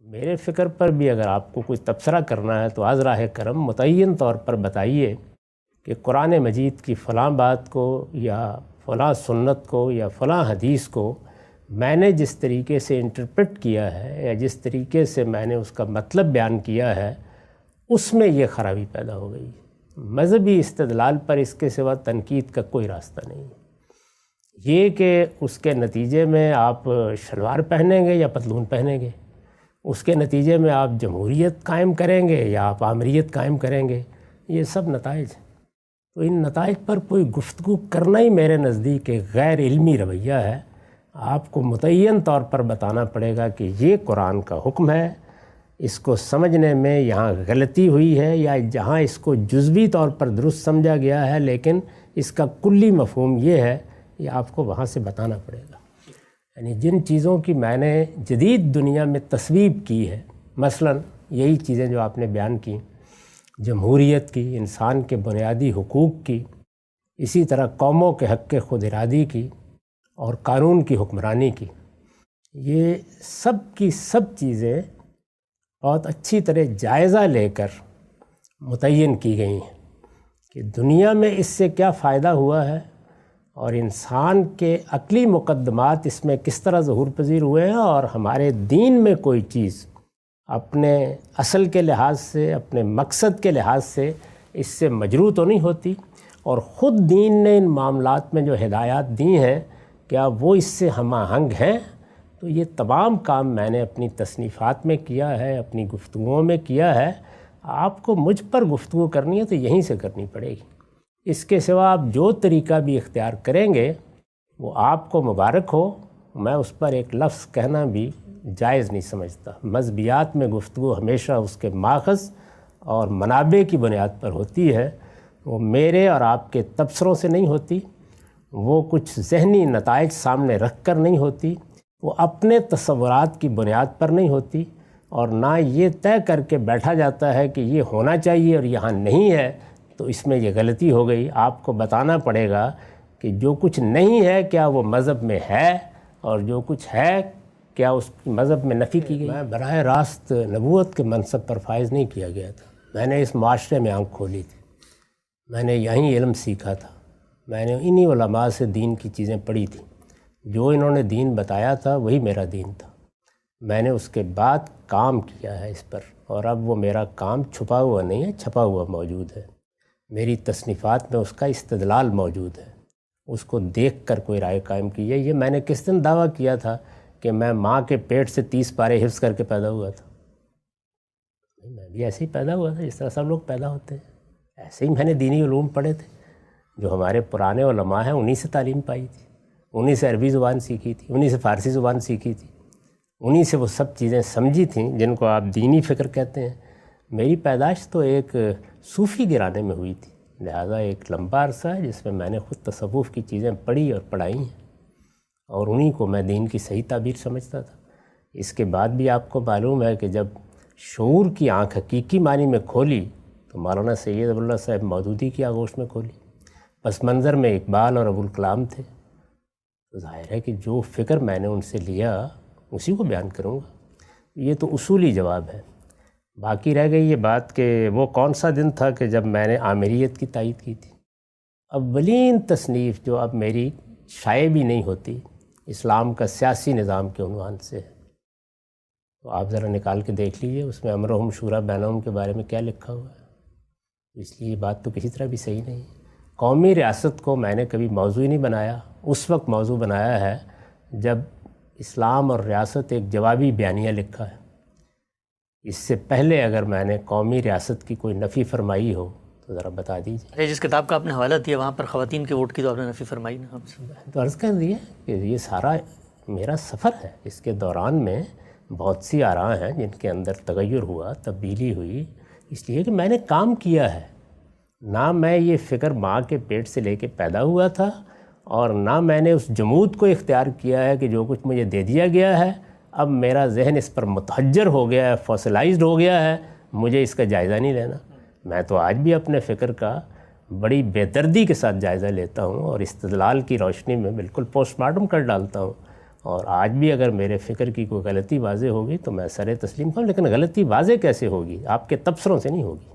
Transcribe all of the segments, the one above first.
میرے فکر پر بھی اگر آپ کو کوئی تبصرہ کرنا ہے تو از راہ کرم متعین طور پر بتائیے کہ قرآن مجید کی فلاں بات کو یا فلاں سنت کو یا فلاں حدیث کو میں نے جس طریقے سے انٹرپریٹ کیا ہے یا جس طریقے سے میں نے اس کا مطلب بیان کیا ہے اس میں یہ خرابی پیدا ہو گئی. مذہبی استدلال پر اس کے سوا تنقید کا کوئی راستہ نہیں ہے. یہ کہ اس کے نتیجے میں آپ شلوار پہنیں گے یا پتلون پہنیں گے، اس کے نتیجے میں آپ جمہوریت قائم کریں گے یا آپ آمریت قائم کریں گے، یہ سب نتائج ہیں. تو ان نتائج پر کوئی گفتگو کرنا ہی میرے نزدیک ایک غیر علمی رویہ ہے. آپ کو متعین طور پر بتانا پڑے گا کہ یہ قرآن کا حکم ہے، اس کو سمجھنے میں یہاں غلطی ہوئی ہے یا جہاں اس کو جزوی طور پر درست سمجھا گیا ہے لیکن اس کا کلی مفہوم یہ ہے، یہ آپ کو وہاں سے بتانا پڑے گا. یعنی جن چیزوں کی میں نے جدید دنیا میں تصویب کی ہے، مثلا یہی چیزیں جو آپ نے بیان کی، جمہوریت کی، انسان کے بنیادی حقوق کی، اسی طرح قوموں کے حق خود ارادی کی اور قانون کی حکمرانی کی، یہ سب کی سب چیزیں بہت اچھی طرح جائزہ لے کر متعین کی گئی ہیں کہ دنیا میں اس سے کیا فائدہ ہوا ہے اور انسان کے عقلی مقدمات اس میں کس طرح ظہور پذیر ہوئے ہیں، اور ہمارے دین میں کوئی چیز اپنے اصل کے لحاظ سے، اپنے مقصد کے لحاظ سے اس سے مجروح تو نہیں ہوتی، اور خود دین نے ان معاملات میں جو ہدایات دی ہیں کیا وہ اس سے ہم آہنگ ہیں. تو یہ تمام کام میں نے اپنی تصنیفات میں کیا ہے، اپنی گفتگوؤں میں کیا ہے. آپ کو مجھ پر گفتگو کرنی ہے تو یہیں سے کرنی پڑے گی. اس کے سوا آپ جو طریقہ بھی اختیار کریں گے وہ آپ کو مبارک ہو، میں اس پر ایک لفظ کہنا بھی جائز نہیں سمجھتا. مذہبیات میں گفتگو ہمیشہ اس کے ماخذ اور منابع کی بنیاد پر ہوتی ہے. وہ میرے اور آپ کے تبصروں سے نہیں ہوتی، وہ کچھ ذہنی نتائج سامنے رکھ کر نہیں ہوتی، وہ اپنے تصورات کی بنیاد پر نہیں ہوتی، اور نہ یہ طے کر کے بیٹھا جاتا ہے کہ یہ ہونا چاہیے اور یہاں نہیں ہے تو اس میں یہ غلطی ہو گئی. آپ کو بتانا پڑے گا کہ جو کچھ نہیں ہے کیا وہ مذہب میں ہے، اور جو کچھ ہے کیا اس مذہب میں نفی کی گئی. میں براہ راست نبوت کے منصب پر فائز نہیں کیا گیا تھا. میں نے اس معاشرے میں آنکھ کھولی تھی، میں نے یہیں علم سیکھا تھا، میں نے انہی علماء سے دین کی چیزیں پڑھی تھیں. جو انہوں نے دین بتایا تھا وہی میرا دین تھا. میں نے اس کے بعد کام کیا ہے اس پر، اور اب وہ میرا کام چھپا ہوا نہیں ہے، چھپا ہوا موجود ہے. میری تصنیفات میں اس کا استدلال موجود ہے، اس کو دیکھ کر کوئی رائے قائم کی ہے. یہ میں نے کس دن دعویٰ کیا تھا کہ میں ماں کے پیٹ سے 30 پارے حفظ کر کے پیدا ہوا تھا؟ میں بھی ایسے ہی پیدا ہوا تھا جس طرح سب لوگ پیدا ہوتے ہیں. ایسے ہی میں نے دینی علوم پڑھے تھے. جو ہمارے پرانے علماء ہیں انہی سے تعلیم پائی تھی، انہی سے عربی زبان سیکھی تھی، انہی سے فارسی زبان سیکھی تھی، انہی سے وہ سب چیزیں سمجھی تھیں جن کو آپ دینی فکر کہتے ہیں. میری پیدائش تو ایک صوفی گرانے میں ہوئی تھی، لہذا ایک لمبا عرصہ ہے جس میں نے خود تصوف کی چیزیں پڑھی اور پڑھائی ہیں، اور انہی کو میں دین کی صحیح تعبیر سمجھتا تھا. اس کے بعد بھی آپ کو معلوم ہے کہ جب شعور کی آنکھ حقیقی معنی میں کھولی تو مولانا سید ابواللہ صاحب مودودی کی آغوش میں کھولی. پس منظر میں اقبال اور ابوالکلام تھے. تو ظاہر ہے کہ جو فکر میں نے ان سے لیا اسی کو بیان کروں گا. یہ تو اصولی جواب ہے. باقی رہ گئی یہ بات کہ وہ کون سا دن تھا کہ جب میں نے آمریت کی تائید کی تھی. اولین تصنیف جو اب میری شائع بھی نہیں ہوتی، اسلام کا سیاسی نظام کے عنوان سے ہے، تو آپ ذرا نکال کے دیکھ لیجئے اس میں امرہم شورا بینہم کے بارے میں کیا لکھا ہوا ہے. اس لیے یہ بات تو کسی طرح بھی صحیح نہیں. قومی ریاست کو میں نے کبھی موضوع نہیں بنایا، اس وقت موضوع بنایا ہے جب اسلام اور ریاست ایک جوابی بیانیہ لکھا ہے. اس سے پہلے اگر میں نے قومی ریاست کی کوئی نفی فرمائی ہو تو ذرا بتا دیجیے. جس کتاب کا آپ نے حوالہ دیا وہاں پر خواتین کے ووٹ کی تو آپ نے نفی فرمائی نا. تو عرض کر دیا کہ یہ سارا میرا سفر ہے. اس کے دوران میں بہت سی آراء ہیں جن کے اندر تغیر ہوا، تبدیلی ہوئی، اس لیے کہ میں نے کام کیا ہے. نہ میں یہ فکر ماں کے پیٹ سے لے کے پیدا ہوا تھا، اور نہ میں نے اس جمود کو اختیار کیا ہے کہ جو کچھ مجھے دے دیا گیا ہے اب میرا ذہن اس پر متحجر ہو گیا ہے، فوسلائزڈ ہو گیا ہے، مجھے اس کا جائزہ نہیں لینا. میں تو آج بھی اپنے فکر کا بڑی بے دردی کے ساتھ جائزہ لیتا ہوں، اور استدلال کی روشنی میں بالکل پوسٹ مارٹم کر ڈالتا ہوں، اور آج بھی اگر میرے فکر کی کوئی غلطی واضح ہوگی تو میں سر تسلیم کروں، لیکن غلطی واضح کیسے ہوگی؟ آپ کے تبصروں سے نہیں ہوگی،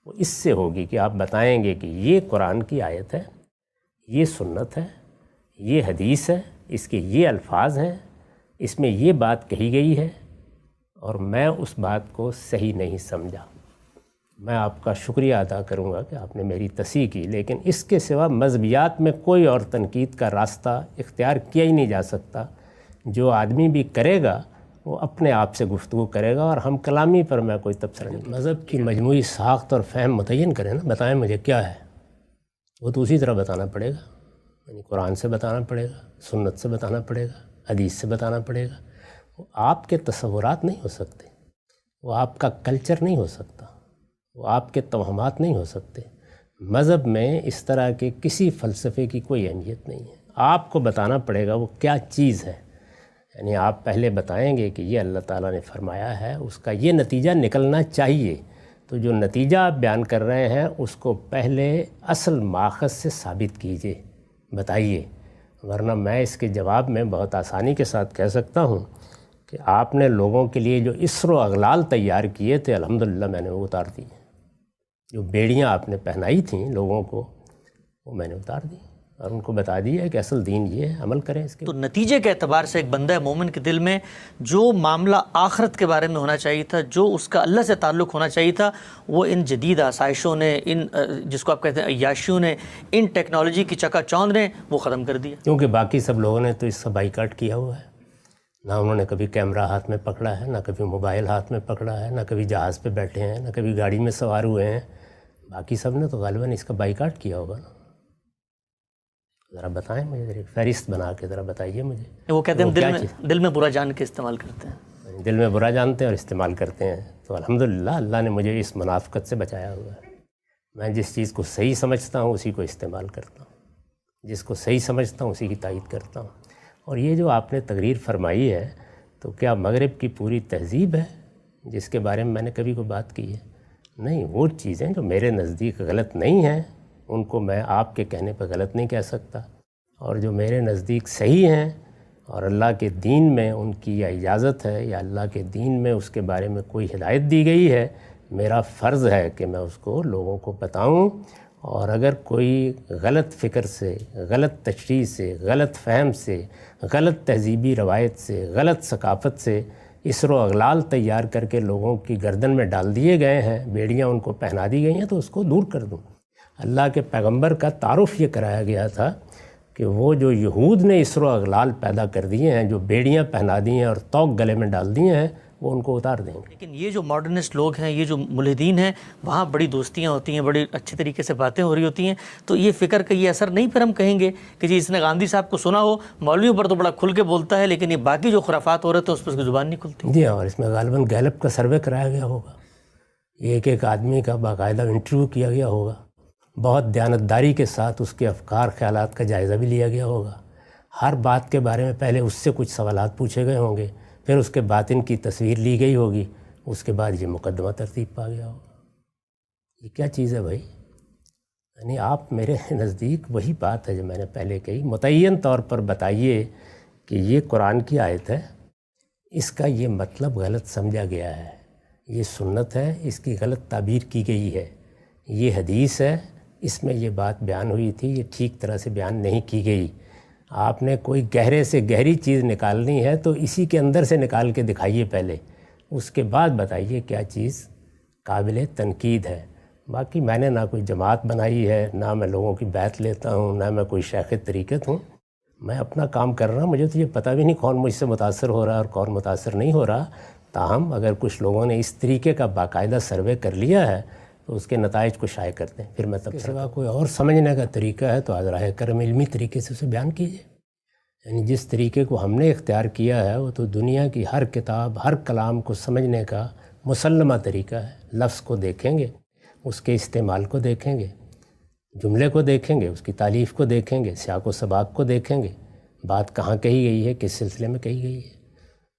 وہ اس سے ہوگی کہ آپ بتائیں گے کہ یہ قرآن کی آیت ہے، یہ سنت ہے، یہ حدیث ہے، اس کے یہ الفاظ ہیں، اس میں یہ بات کہی گئی ہے اور میں اس بات کو صحیح نہیں سمجھا۔ میں آپ کا شکریہ ادا کروں گا کہ آپ نے میری تصحیح کی، لیکن اس کے سوا مذہبیات میں کوئی اور تنقید کا راستہ اختیار کیا ہی نہیں جا سکتا۔ جو آدمی بھی کرے گا وہ اپنے آپ سے گفتگو کرے گا، اور ہم کلامی پر میں کوئی تبصرہ نہیں۔ مذہب کی مجموعی ساخت اور فہم متعین کریں نا، بتائیں مجھے کیا ہے، وہ تو اسی طرح بتانا پڑے گا، یعنی قرآن سے بتانا پڑے گا، سنت سے بتانا پڑے گا، حدیث سے بتانا پڑے گا۔ وہ آپ کے تصورات نہیں ہو سکتے، وہ آپ کا کلچر نہیں ہو سکتا، وہ آپ کے توہمات نہیں ہو سکتے۔ مذہب میں اس طرح کے کسی فلسفے کی کوئی اہمیت نہیں ہے، آپ کو بتانا پڑے گا وہ کیا چیز ہے۔ یعنی آپ پہلے بتائیں گے کہ یہ اللہ تعالیٰ نے فرمایا ہے، اس کا یہ نتیجہ نکلنا چاہیے، تو جو نتیجہ آپ بیان کر رہے ہیں اس کو پہلے اصل ماخذ سے ثابت کیجئے، بتائیے، ورنہ میں اس کے جواب میں بہت آسانی کے ساتھ کہہ سکتا ہوں کہ آپ نے لوگوں کے لیے جو اسر و اغلال تیار کیے تھے الحمدللہ میں نے وہ اتار دی، جو بیڑیاں آپ نے پہنائی تھیں لوگوں کو وہ میں نے اتار دی، اور ان کو بتا دیا کہ اصل دین یہ ہے، عمل کریں اس کے۔ تو نتیجے کے اعتبار سے ایک بندہ مومن کے دل میں جو معاملہ آخرت کے بارے میں ہونا چاہیے تھا، جو اس کا اللہ سے تعلق ہونا چاہیے تھا، وہ ان جدید آسائشوں نے، ان جس کو آپ کہتے ہیں عیاشیوں نے، ان ٹیکنالوجی کی چکا چوند نے وہ ختم کر دیا۔ کیونکہ باقی سب لوگوں نے تو اس کا بائیکاٹ کیا ہوا ہے، نہ انہوں نے کبھی کیمرہ ہاتھ میں پکڑا ہے، نہ کبھی موبائل ہاتھ میں پکڑا ہے، نہ کبھی جہاز پہ بیٹھے ہیں، نہ کبھی گاڑی میں سوار ہوئے ہیں۔ باقی سب نے تو غالباً اس کا بائیکاٹ کیا ہوگا نا۔ ذرا بتائیں مجھے، ذرا فہرست بنا کے ذرا بتائیے مجھے۔ وہ کہتے ہیں دل میں برا جان کے استعمال کرتے ہیں، دل میں برا جانتے ہیں اور استعمال کرتے ہیں، تو الحمدللہ اللہ نے مجھے اس منافقت سے بچایا ہوا ہے۔ میں جس چیز کو صحیح سمجھتا ہوں اسی کو استعمال کرتا ہوں، جس کو صحیح سمجھتا ہوں اسی کی تائید کرتا ہوں۔ اور یہ جو آپ نے تقریر فرمائی ہے تو کیا مغرب کی پوری تہذیب ہے جس کے بارے میں میں نے کبھی کوئی بات کی ہے؟ نہیں، وہ چیزیں جو میرے نزدیک غلط نہیں ہیں ان کو میں آپ کے کہنے پہ غلط نہیں کہہ سکتا، اور جو میرے نزدیک صحیح ہیں اور اللہ کے دین میں ان کی یا اجازت ہے یا اللہ کے دین میں اس کے بارے میں کوئی ہدایت دی گئی ہے، میرا فرض ہے کہ میں اس کو لوگوں کو بتاؤں۔ اور اگر کوئی غلط فکر سے، غلط تشریح سے، غلط فہم سے، غلط تہذیبی روایت سے، غلط ثقافت سے اسر و اغلال تیار کر کے لوگوں کی گردن میں ڈال دیے گئے ہیں، بیڑیاں ان کو پہنا دی گئی ہیں، تو اس کو دور کر دوں۔ اللہ کے پیغمبر کا تعارف یہ کرایا گیا تھا کہ وہ جو یہود نے اسر و اغلال پیدا کر دیے ہیں، جو بیڑیاں پہنا دی ہیں اور توق گلے میں ڈال دیے ہیں، وہ ان کو اتار دیں گے۔ لیکن یہ جو ماڈرنسٹ لوگ ہیں، یہ جو ملحدین ہیں، وہاں بڑی دوستیاں ہوتی ہیں، بڑی اچھے طریقے سے باتیں ہو رہی ہوتی ہیں، تو یہ فکر کا یہ اثر نہیں پھر ہم کہیں گے کہ جی اس نے گاندھی صاحب کو سنا ہو، مولویوں پر تو بڑا کھل کے بولتا ہے، لیکن یہ باقی جو خرافات ہو رہے تھے اس پر اس کی زبان نہیں کھلتی؟ جی ہاں، اور اس میں غالباً گیلپ کا سروے کرایا گیا ہوگا، ایک ایک آدمی کا باقاعدہ انٹرویو کیا گیا ہوگا، بہت دیانتداری کے ساتھ اس کے افکار خیالات کا جائزہ بھی لیا گیا ہوگا، ہر بات کے بارے میں پہلے اس سے کچھ سوالات پوچھے گئے ہوں گے، پھر اس کے باطن کی تصویر لی گئی ہوگی، اس کے بعد یہ مقدمہ ترتیب پا گیا ہوگا۔ یہ کیا چیز ہے بھائی؟ یعنی آپ میرے نزدیک وہی بات ہے جو میں نے پہلے کہی، متعین طور پر بتائیے کہ یہ قرآن کی آیت ہے، اس کا یہ مطلب غلط سمجھا گیا ہے، یہ سنت ہے، اس کی غلط تعبیر کی گئی ہے، یہ حدیث ہے، اس میں یہ بات بیان ہوئی تھی، یہ ٹھیک طرح سے بیان نہیں کی گئی۔ آپ نے کوئی گہرے سے گہری چیز نکالنی ہے تو اسی کے اندر سے نکال کے دکھائیے پہلے، اس کے بعد بتائیے کیا چیز قابل تنقید ہے۔ باقی میں نے نہ کوئی جماعت بنائی ہے، نہ میں لوگوں کی بیعت لیتا ہوں، نہ میں کوئی شیخ طریقت ہوں، میں اپنا کام کر رہا ہوں، مجھے تو یہ پتہ بھی نہیں کون مجھ سے متاثر ہو رہا ہے اور کون متاثر نہیں ہو رہا۔ تاہم اگر کچھ لوگوں نے اس طریقے کا باقاعدہ سروے کر لیا ہے تو اس کے نتائج کو شائع کرتے ہیں، پھر میں تب سوا کوئی اور سمجھنے کا طریقہ ہے تو از راہ کرم علمی طریقے سے اسے بیان کیجیے۔ یعنی جس طریقے کو ہم نے اختیار کیا ہے وہ تو دنیا کی ہر کتاب، ہر کلام کو سمجھنے کا مسلمہ طریقہ ہے۔ لفظ کو دیکھیں گے، اس کے استعمال کو دیکھیں گے، جملے کو دیکھیں گے، اس کی تالیف کو دیکھیں گے، سیاق و سباق کو دیکھیں گے، بات کہاں کہی گئی ہے، کس سلسلے میں کہی گئی ہے۔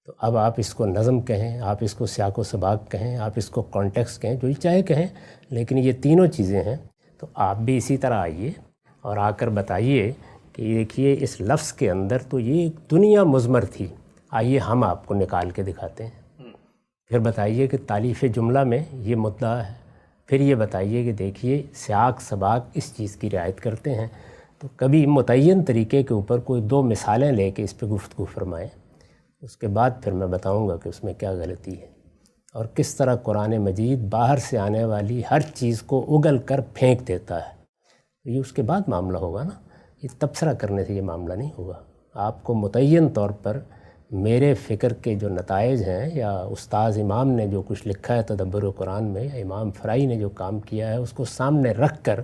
تو اب آپ اس کو نظم کہیں، آپ اس کو سیاق و سباق کہیں، آپ اس کو کانٹیکسٹ کہیں، جو ہی چاہے کہیں، لیکن یہ تینوں چیزیں ہیں۔ تو آپ بھی اسی طرح آئیے اور آ کر بتائیے کہ دیکھیے اس لفظ کے اندر تو یہ ایک دنیا مضمر تھی، آئیے ہم آپ کو نکال کے دکھاتے ہیں۔ پھر بتائیے کہ تالیف جملہ میں یہ مدعا ہے، پھر یہ بتائیے کہ دیکھیے سیاق سباق اس چیز کی رعایت کرتے ہیں، تو کبھی متعین طریقے کے اوپر کوئی 2 مثالیں لے کے اس پہ گفتگو فرمائیں، اس کے بعد پھر میں بتاؤں گا کہ اس میں کیا غلطی ہے اور کس طرح قرآن مجید باہر سے آنے والی ہر چیز کو اگل کر پھینک دیتا ہے۔ یہ اس کے بعد معاملہ ہوگا نا، یہ تبصرہ کرنے سے یہ معاملہ نہیں ہوگا۔ آپ کو متعین طور پر میرے فکر کے جو نتائج ہیں یا استاذ امام نے جو کچھ لکھا ہے تدبر قرآن میں، یا امام فرائی نے جو کام کیا ہے، اس کو سامنے رکھ کر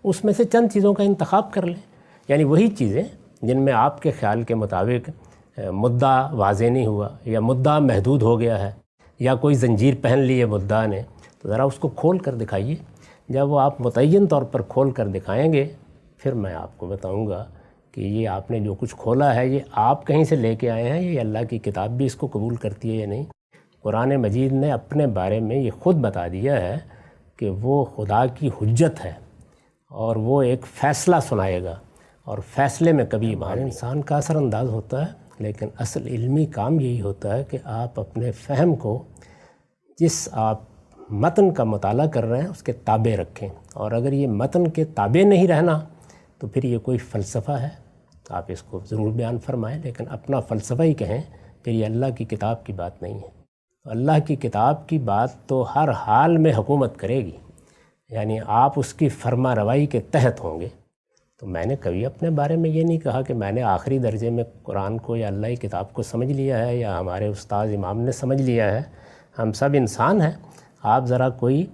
اس میں سے چند چیزوں کا انتخاب کر لیں، یعنی وہی چیزیں جن میں آپ کے خیال کے مطابق مدعا واضح نہیں ہوا یا مدعا محدود ہو گیا ہے یا کوئی زنجیر پہن لی ہے مدعا نے، تو ذرا اس کو کھول کر دکھائیے۔ جب وہ آپ متعین طور پر کھول کر دکھائیں گے پھر میں آپ کو بتاؤں گا کہ یہ آپ نے جو کچھ کھولا ہے یہ آپ کہیں سے لے کے آئے ہیں، یہ اللہ کی کتاب بھی اس کو قبول کرتی ہے یا نہیں۔ قرآن مجید نے اپنے بارے میں یہ خود بتا دیا ہے کہ وہ خدا کی حجت ہے اور وہ ایک فیصلہ سنائے گا، اور فیصلے میں کبھی ہمارے انسان کا اثر انداز ہوتا ہے، لیکن اصل علمی کام یہی ہوتا ہے کہ آپ اپنے فہم کو جس آپ متن کا مطالعہ کر رہے ہیں اس کے تابع رکھیں، اور اگر یہ متن کے تابع نہیں رہنا تو پھر یہ کوئی فلسفہ ہے تو آپ اس کو ضرور بیان فرمائیں، لیکن اپنا فلسفہ ہی کہیں پھر یہ اللہ کی کتاب کی بات نہیں ہے۔ اللہ کی کتاب کی بات تو ہر حال میں حکومت کرے گی، یعنی آپ اس کی فرما روائی کے تحت ہوں گے۔ تو میں نے کبھی اپنے بارے میں یہ نہیں کہا کہ میں نے آخری درجے میں قرآن کو یا اللہ کی کتاب کو سمجھ لیا ہے یا ہمارے استاذ امام نے سمجھ لیا ہے۔ ہم سب انسان ہیں، آپ ذرا کوئی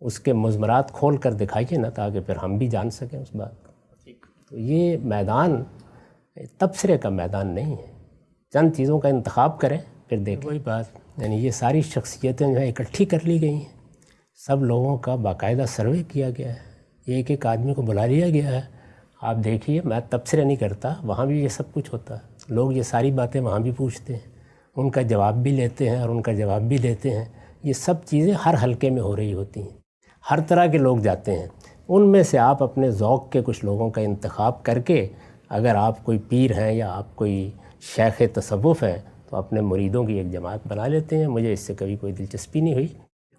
اس کے مضمرات کھول کر دکھائیے نا تاکہ پھر ہم بھی جان سکیں اس بات کو۔ تو یہ میدان تبصرے کا میدان نہیں ہے، چند چیزوں کا انتخاب کریں پھر دیکھیں۔ وہی بات، یعنی یہ ساری شخصیتیں جو ہیں اکٹھی کر لی گئی ہیں، سب لوگوں کا باقاعدہ سروے کیا گیا ہے، ایک ایک آدمی کو بلا لیا گیا ہے۔ آپ دیکھیے میں تبصرے نہیں کرتا، وہاں بھی یہ سب کچھ ہوتا ہے، لوگ یہ ساری باتیں وہاں بھی پوچھتے ہیں، ان کا جواب بھی لیتے ہیں اور ان کا جواب بھی دیتے ہیں۔ یہ سب چیزیں ہر حلقے میں ہو رہی ہوتی ہیں، ہر طرح کے لوگ جاتے ہیں، ان میں سے آپ اپنے ذوق کے کچھ لوگوں کا انتخاب کر کے، اگر آپ کوئی پیر ہیں یا آپ کوئی شیخ تصوف ہیں تو اپنے مریدوں کی ایک جماعت بنا لیتے ہیں۔ مجھے اس سے کبھی کوئی دلچسپی نہیں ہوئی۔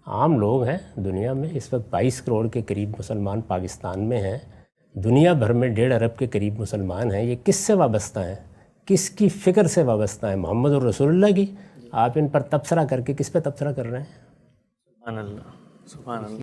عام لوگ ہیں دنیا میں، اس وقت 22 کروڑ کے قریب مسلمان پاکستان میں ہیں، دنیا بھر میں 1.5 ارب کے قریب مسلمان ہیں۔ یہ کس سے وابستہ ہیں، کس کی فکر سے وابستہ ہیں؟ محمد الرسول اللہ کی۔ آپ ان پر تبصرہ کر کے کس پہ تبصرہ کر رہے ہیں؟ سبحان اللہ، سبحان اللہ۔